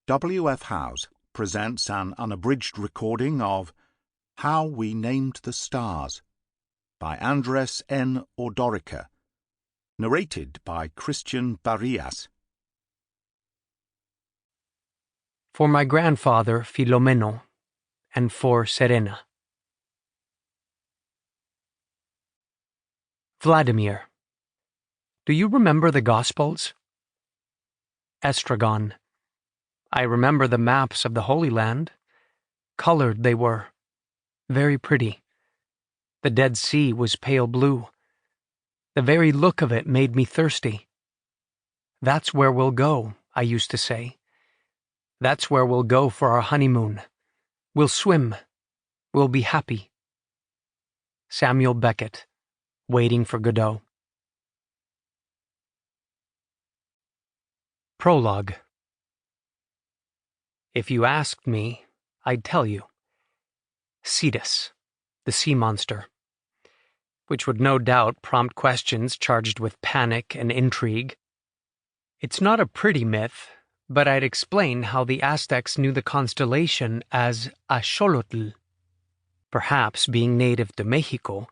W.F. Howes presents an unabridged recording of How We Named the Stars by Andrés N. Ordorica, narrated by Christian Barillas. For my grandfather Filomeno, and for Serena. Vladimir, do you remember the Gospels? Estragon, I remember the maps of the Holy Land. Colored they were, very pretty. The Dead Sea was pale blue. The very look of it made me thirsty. That's where we'll go, I used to say. That's where we'll go for our honeymoon. We'll swim. We'll be happy. Samuel Beckett, Waiting for Godot. Prologue. If you asked me, I'd tell you. Cetus, the sea monster, which would no doubt prompt questions charged with panic and intrigue. It's not a pretty myth, but I'd explain how the Aztecs knew the constellation as Axolotl. Perhaps, being native to Mexico,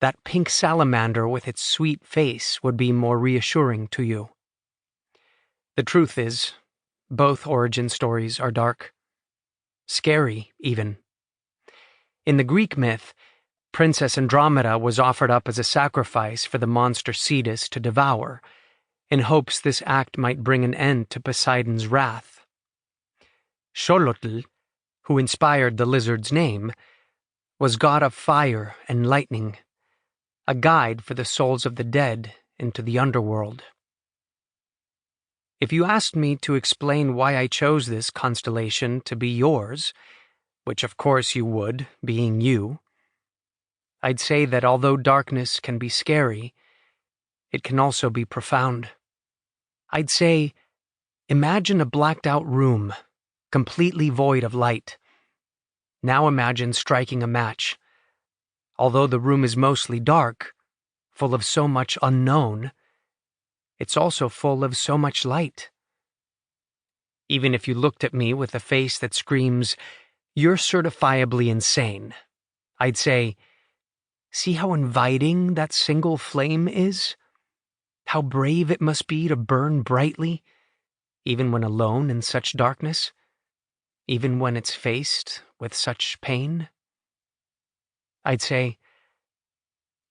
that pink salamander with its sweet face would be more reassuring to you. The truth is, both origin stories are dark. Scary, even. In the Greek myth, Princess Andromeda was offered up as a sacrifice for the monster Cetus to devour, in hopes this act might bring an end to Poseidon's wrath. Xolotl, who inspired the lizard's name, was god of fire and lightning, a guide for the souls of the dead into the underworld. If you asked me to explain why I chose this constellation to be yours, which of course you would, being you, I'd say that although darkness can be scary, it can also be profound. I'd say, imagine a blacked-out room, completely void of light. Now imagine striking a match. Although the room is mostly dark, full of so much unknown, it's also full of so much light. Even if you looked at me with a face that screams, "You're certifiably insane," I'd say, see how inviting that single flame is? How brave it must be to burn brightly, even when alone in such darkness, even when it's faced with such pain? I'd say,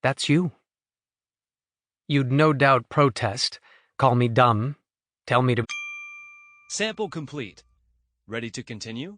that's you. You'd no doubt protest, call me dumb, tell me to... Sample complete. Ready to continue?